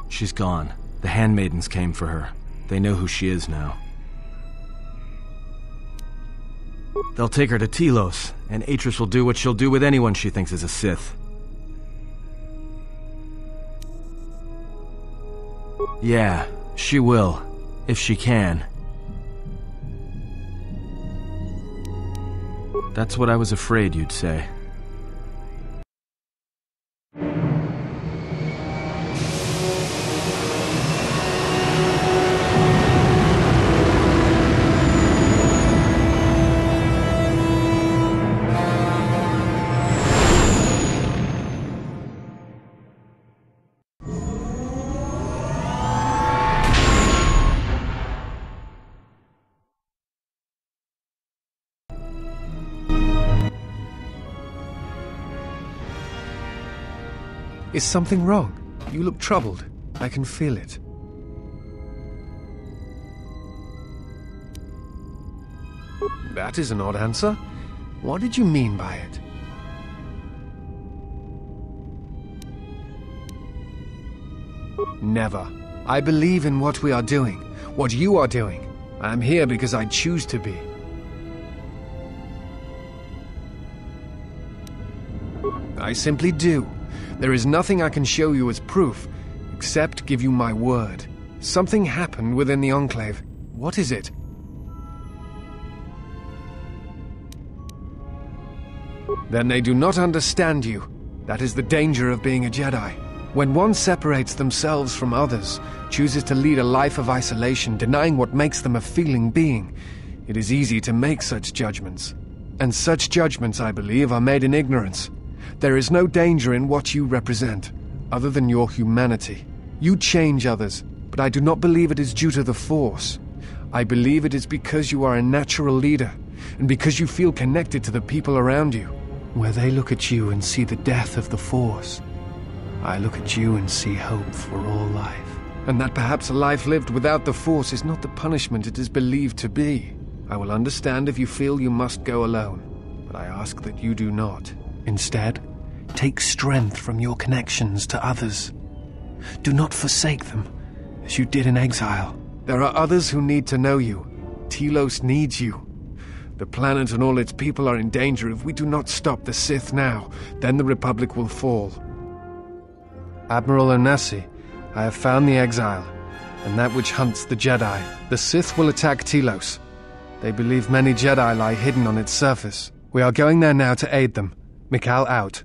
She's gone. The handmaidens came for her. They know who she is now. They'll take her to Telos, and Atris will do what she'll do with anyone she thinks is a Sith. Yeah, she will. If she can. That's what I was afraid you'd say. Is something wrong? You look troubled. I can feel it. That is an odd answer. What did you mean by it? Never. I believe in what we are doing, what you are doing. I am here because I choose to be. I simply do. There is nothing I can show you as proof, except give you my word. Something happened within the Enclave. What is it? Then they do not understand you. That is the danger of being a Jedi. When one separates themselves from others, chooses to lead a life of isolation, denying what makes them a feeling being, it is easy to make such judgments. And such judgments, I believe, are made in ignorance. There is no danger in what you represent, other than your humanity. You change others, but I do not believe it is due to the Force. I believe it is because you are a natural leader, and because you feel connected to the people around you. Where they look at you and see the death of the Force, I look at you and see hope for all life. And that perhaps a life lived without the Force is not the punishment it is believed to be. I will understand if you feel you must go alone, but I ask that you do not. Instead, take strength from your connections to others. Do not forsake them, as you did in exile. There are others who need to know you. Telos needs you. The planet and all its people are in danger. If we do not stop the Sith now, then the Republic will fall. Admiral Onasi, I have found the exile, and that which hunts the Jedi. The Sith will attack Telos. They believe many Jedi lie hidden on its surface. We are going there now to aid them. Mikal out.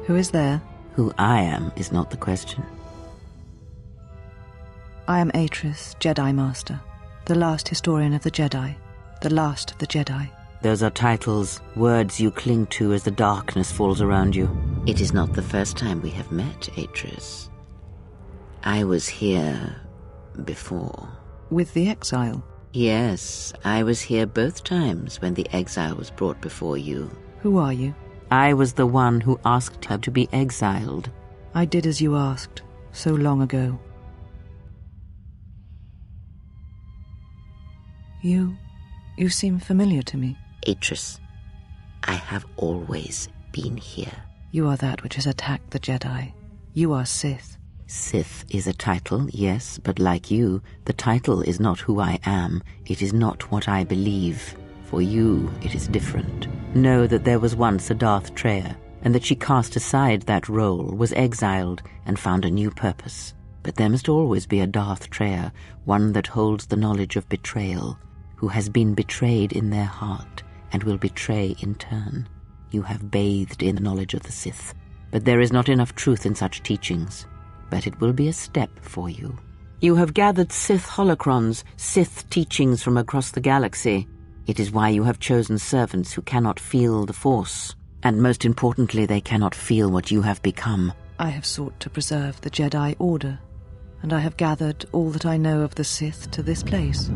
Who is there? Who I am is not the question. I am Atris, Jedi Master, the last historian of the Jedi, the last of the Jedi. Those are titles, words you cling to as the darkness falls around you. It is not the first time we have met, Atris. I was here before. With the exile? Yes, I was here both times when the exile was brought before you. Who are you? I was the one who asked her to be exiled. I did as you asked, so long ago. You seem familiar to me. Atris, I have always been here. You are that which has attacked the Jedi. You are Sith. Sith is a title, yes, but like you, the title is not who I am. It is not what I believe. For you, it is different. Know that there was once a Darth Treya, and that she cast aside that role, was exiled, and found a new purpose. But there must always be a Darth Treya, one that holds the knowledge of betrayal, who has been betrayed in their heart, and will betray in turn. You have bathed in the knowledge of the Sith, but there is not enough truth in such teachings. But it will be a step for you. You have gathered Sith holocrons, Sith teachings from across the galaxy. It is why you have chosen servants who cannot feel the Force, and most importantly, they cannot feel what you have become. I have sought to preserve the Jedi Order, and I have gathered all that I know of the Sith to this place,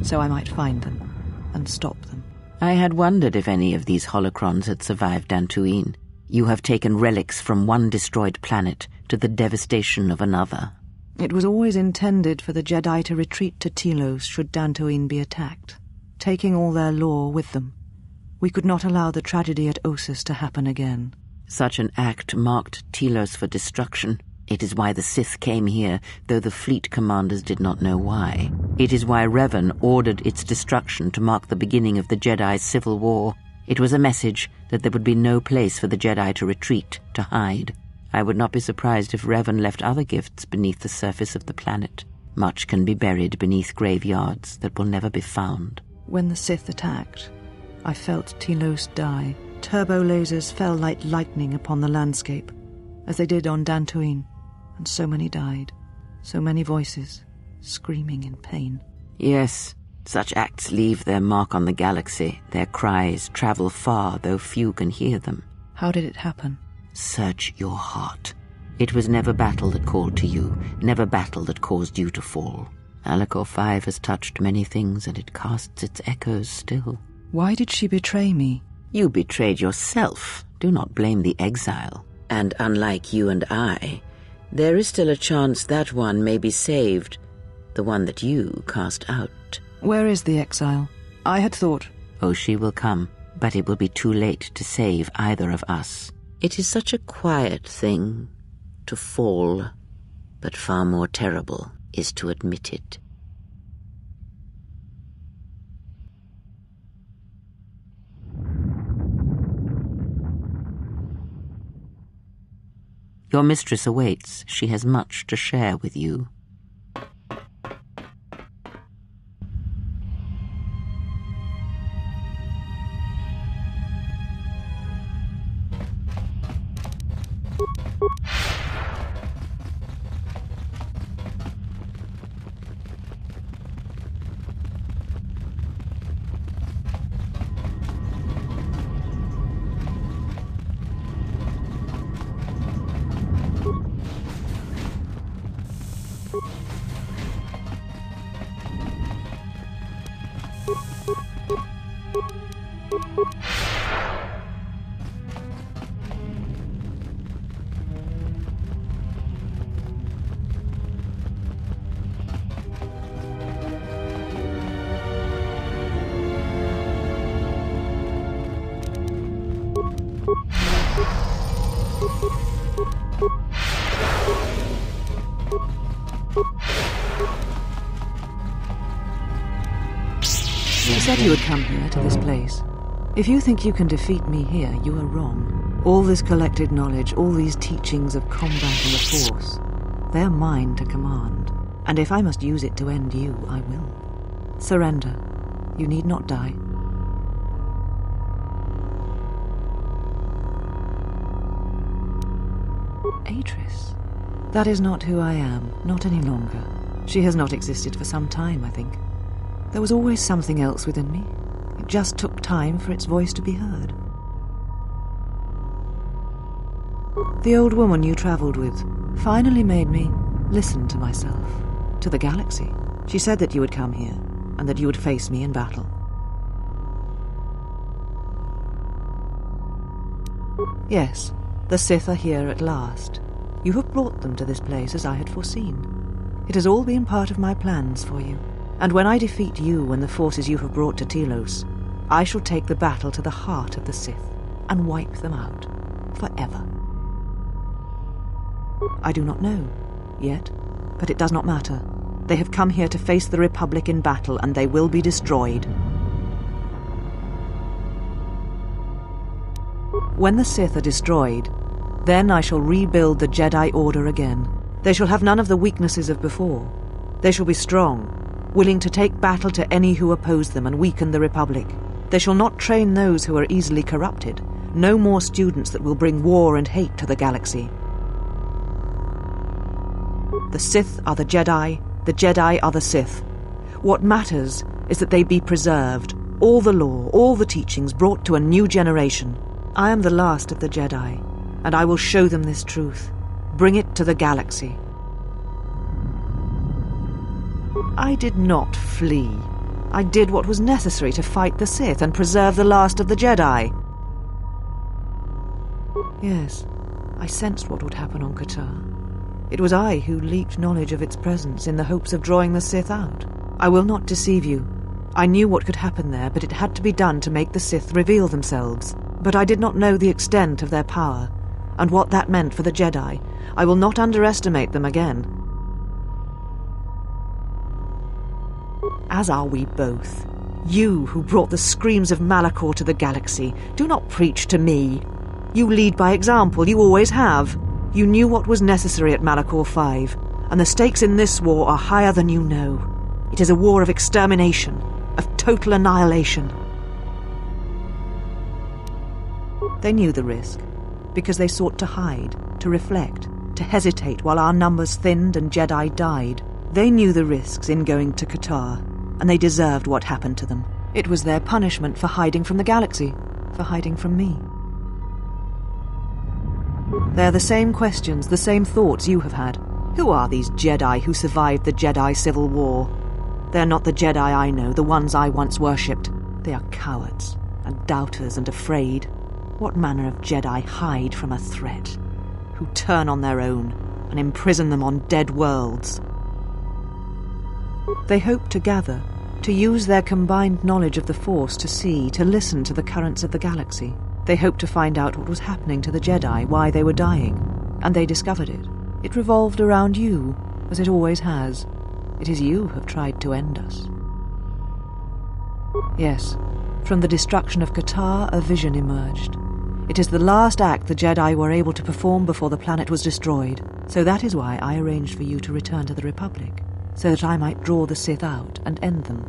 so I might find them and stop them. I had wondered if any of these holocrons had survived Dantooine. You have taken relics from one destroyed planet to the devastation of another. It was always intended for the Jedi to retreat to Telos should Dantooine be attacked, taking all their lore with them. We could not allow the tragedy at Ossus to happen again. Such an act marked Telos for destruction. It is why the Sith came here, though the fleet commanders did not know why. It is why Revan ordered its destruction to mark the beginning of the Jedi's civil war. It was a message that there would be no place for the Jedi to retreat, to hide. I would not be surprised if Revan left other gifts beneath the surface of the planet. Much can be buried beneath graveyards that will never be found. When the Sith attacked, I felt Telos die. Turbo lasers fell like lightning upon the landscape, as they did on Dantooine, and so many died, so many voices, screaming in pain. Yes, such acts leave their mark on the galaxy. Their cries travel far, though few can hear them. How did it happen? Search your heart. It was never battle that called to you, never battle that caused you to fall. Alacor 5 has touched many things, and it casts its echoes still. Why did she betray me? You betrayed yourself. Do not blame the exile. And unlike you and I, there is still a chance that one may be saved, the one that you cast out. Where is the exile? I had thought... Oh, she will come, but it will be too late to save either of us. It is such a quiet thing to fall, but far more terrible is to admit it. Your mistress awaits. She has much to share with you. You said you would come here to this place. If you think you can defeat me here, you are wrong. All this collected knowledge, all these teachings of combat and the Force, they are mine to command. And if I must use it to end you, I will. Surrender. You need not die. Atris. That is not who I am, not any longer. She has not existed for some time, I think. There was always something else within me. It just took time for its voice to be heard. The old woman you travelled with finally made me listen to myself, to the galaxy. She said that you would come here, and that you would face me in battle. Yes, the Sith are here at last. You have brought them to this place as I had foreseen. It has all been part of my plans for you. And when I defeat you and the forces you have brought to Telos, I shall take the battle to the heart of the Sith and wipe them out forever. I do not know yet, but it does not matter. They have come here to face the Republic in battle, and they will be destroyed. When the Sith are destroyed, then I shall rebuild the Jedi Order again. They shall have none of the weaknesses of before. They shall be strong, willing to take battle to any who oppose them and weaken the Republic. They shall not train those who are easily corrupted. No more students that will bring war and hate to the galaxy. The Sith are the Jedi are the Sith. What matters is that they be preserved, all the law, all the teachings brought to a new generation. I am the last of the Jedi, and I will show them this truth. Bring it to the galaxy. I did not flee. I did what was necessary to fight the Sith and preserve the last of the Jedi. Yes, I sensed what would happen on Kotor. It was I who leaked knowledge of its presence in the hopes of drawing the Sith out. I will not deceive you. I knew what could happen there, but it had to be done to make the Sith reveal themselves. But I did not know the extent of their power, and what that meant for the Jedi. I will not underestimate them again. As are we both. You, who brought the screams of Malachor to the galaxy, do not preach to me. You lead by example, you always have. You knew what was necessary at Malachor 5, and the stakes in this war are higher than you know. It is a war of extermination, of total annihilation. They knew the risk, because they sought to hide, to reflect, to hesitate while our numbers thinned and Jedi died. They knew the risks in going to Kotor, and they deserved what happened to them. It was their punishment for hiding from the galaxy, for hiding from me. They're the same questions, the same thoughts you have had. Who are these Jedi who survived the Jedi Civil War? They're not the Jedi I know, the ones I once worshipped. They are cowards, and doubters, and afraid. What manner of Jedi hide from a threat? Who turn on their own, and imprison them on dead worlds? They hope to gather, to use their combined knowledge of the Force to see, to listen to the currents of the galaxy. They hoped to find out what was happening to the Jedi, why they were dying, and they discovered it. It revolved around you, as it always has. It is you who have tried to end us. Yes, from the destruction of Kotor, a vision emerged. It is the last act the Jedi were able to perform before the planet was destroyed. So that is why I arranged for you to return to the Republic, so that I might draw the Sith out and end them.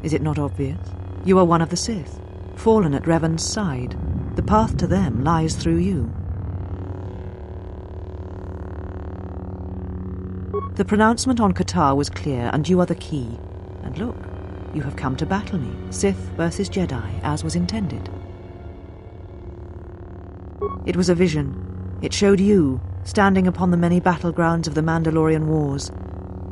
Is it not obvious? You are one of the Sith, fallen at Revan's side. The path to them lies through you. The pronouncement on Kotor was clear, and you are the key. And look, you have come to battle me, Sith versus Jedi, as was intended. It was a vision. It showed you, standing upon the many battlegrounds of the Mandalorian Wars,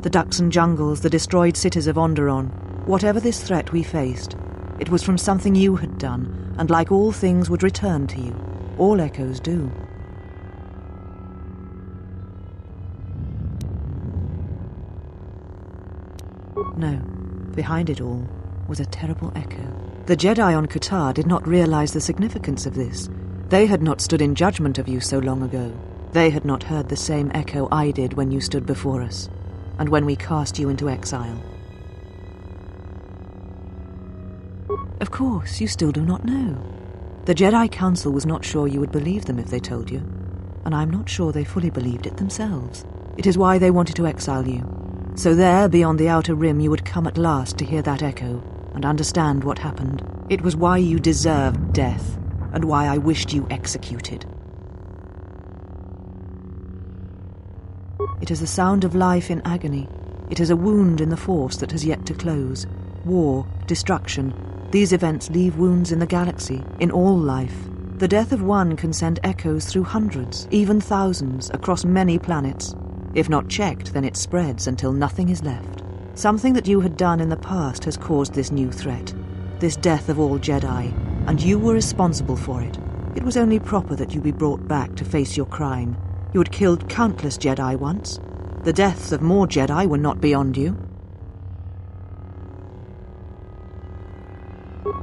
the Duxan jungles, the destroyed cities of Onderon. Whatever this threat we faced, it was from something you had done, and like all things would return to you. All echoes do. No, behind it all was a terrible echo. The Jedi on Kotor did not realize the significance of this. They had not stood in judgment of you so long ago. They had not heard the same echo I did when you stood before us, and when we cast you into exile. Of course, you still do not know. The Jedi Council was not sure you would believe them if they told you, and I'm not sure they fully believed it themselves. It is why they wanted to exile you. So there, beyond the outer rim, you would come at last to hear that echo and understand what happened. It was why you deserved death, and why I wished you executed. It is the sound of life in agony. It is a wound in the Force that has yet to close. War, destruction. These events leave wounds in the galaxy, in all life. The death of one can send echoes through hundreds, even thousands, across many planets. If not checked, then it spreads until nothing is left. Something that you had done in the past has caused this new threat, this death of all Jedi, and you were responsible for it. It was only proper that you be brought back to face your crime. You had killed countless Jedi once. The deaths of more Jedi were not beyond you.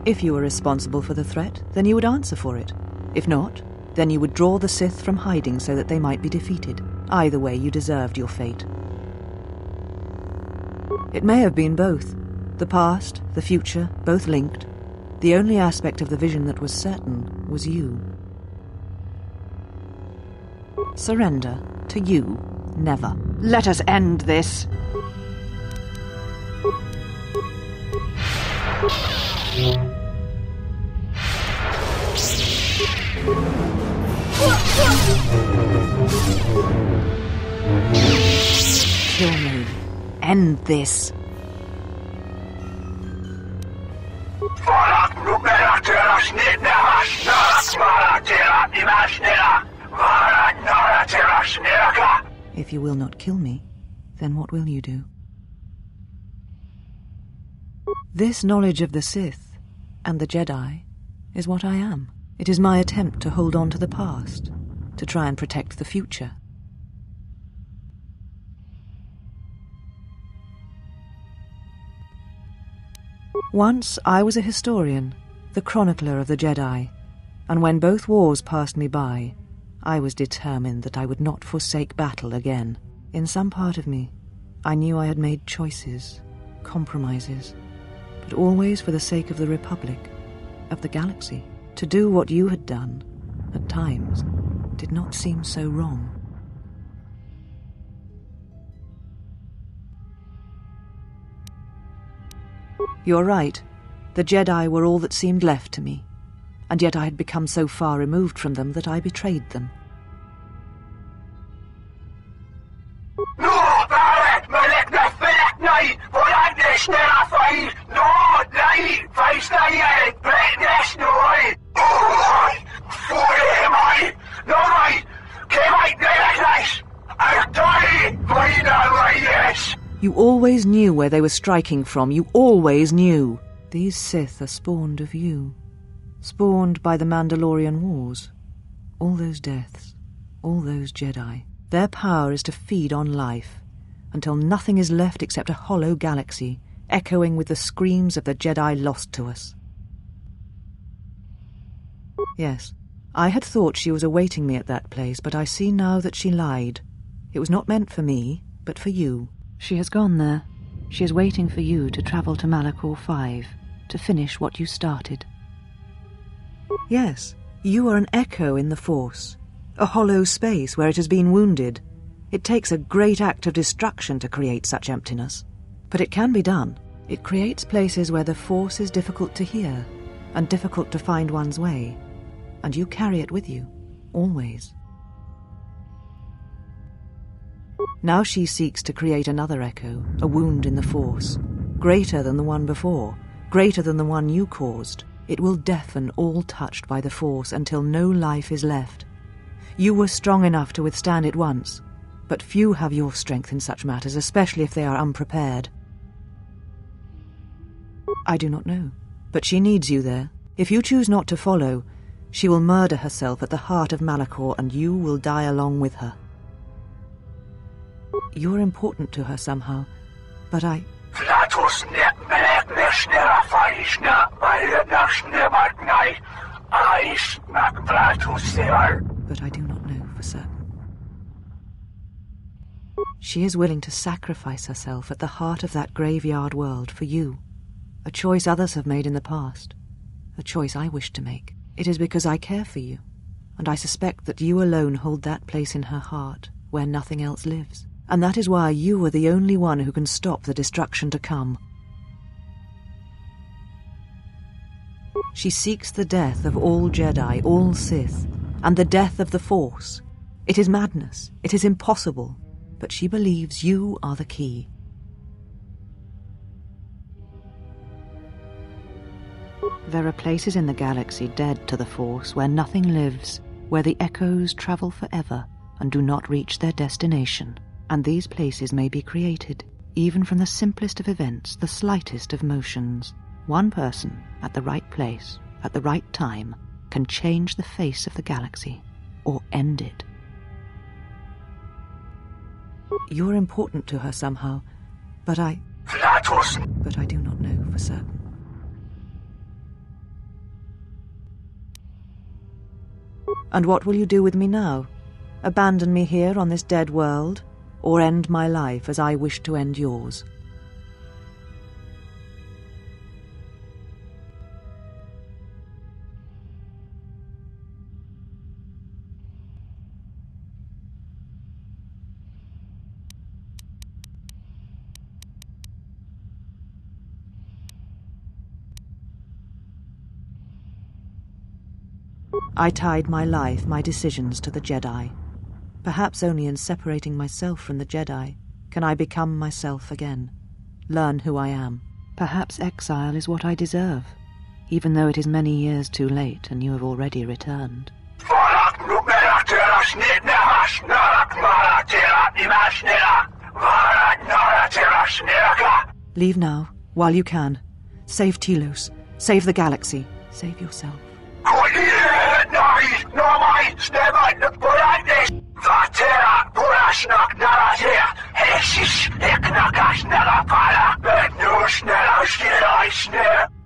If you were responsible for the threat, then you would answer for it. If not, then you would draw the Sith from hiding so that they might be defeated. Either way, you deserved your fate. It may have been both. The past, the future, both linked. The only aspect of the vision that was certain was you. Surrender to you, never. Let us end this. Kill me. End this. If you will not kill me, then what will you do? This knowledge of the Sith and the Jedi is what I am. It is my attempt to hold on to the past, to try and protect the future. Once I was a historian, the chronicler of the Jedi, and when both wars passed me by, I was determined that I would not forsake battle again. In some part of me, I knew I had made choices, compromises, but always for the sake of the Republic, of the galaxy. To do what you had done, at times, did not seem so wrong. You're right. The Jedi were all that seemed left to me, and yet I had become so far removed from them that I betrayed them. You always knew where they were striking from. You always knew. These Sith are spawned of you. Spawned by the Mandalorian Wars. All those deaths. All those Jedi. Their power is to feed on life, until nothing is left except a hollow galaxy, echoing with the screams of the Jedi lost to us. Yes, I had thought she was awaiting me at that place, but I see now that she lied. It was not meant for me, but for you. She has gone there. She is waiting for you to travel to Malachor 5, to finish what you started. Yes, you are an echo in the Force, a hollow space where it has been wounded. It takes a great act of destruction to create such emptiness. But it can be done. It creates places where the Force is difficult to hear, and difficult to find one's way. And you carry it with you, always. Now she seeks to create another echo, a wound in the Force, greater than the one before, greater than the one you caused. It will deafen all touched by the Force until no life is left. You were strong enough to withstand it once, but few have your strength in such matters, especially if they are unprepared. I do not know, but she needs you there. If you choose not to follow, she will murder herself at the heart of Malachor, and you will die along with her. You're important to her somehow, but I... But I do not know for certain. She is willing to sacrifice herself at the heart of that graveyard world for you, a choice others have made in the past, a choice I wish to make. It is because I care for you, and I suspect that you alone hold that place in her heart where nothing else lives. And that is why you are the only one who can stop the destruction to come. She seeks the death of all Jedi, all Sith, and the death of the Force. It is madness, it is impossible, but she believes you are the key. There are places in the galaxy dead to the Force where nothing lives, where the echoes travel forever and do not reach their destination. And these places may be created, even from the simplest of events, the slightest of motions. One person, at the right place, at the right time, can change the face of the galaxy, or end it. You're important to her somehow, but I do not know for certain. And what will you do with me now? Abandon me here on this dead world? Or end my life as I wish to end yours? I tied my life, my decisions to the Jedi. Perhaps only in separating myself from the Jedi can I become myself again, learn who I am. Perhaps exile is what I deserve. even though it is many years too late and you have already returned. Leave now, while you can. Save Telos. Save the galaxy. Save yourself.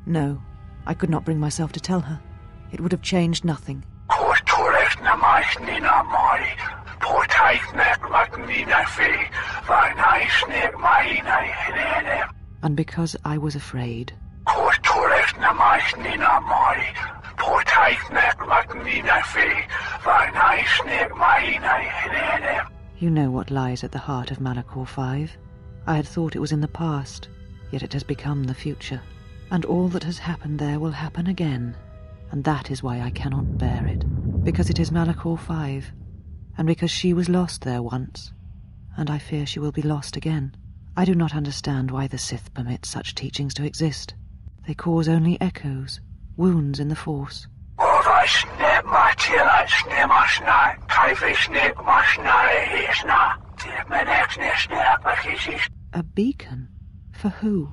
No, I could not bring myself to tell her. It would have changed nothing. And because I was afraid. You know what lies at the heart of Malachor 5. I had thought it was in the past, yet it has become the future. And all that has happened there will happen again. And that is why I cannot bear it. Because it is Malachor 5. And because she was lost there once. And I fear she will be lost again. I do not understand why the Sith permit such teachings to exist. They cause only echoes, wounds in the Force. A beacon? For who?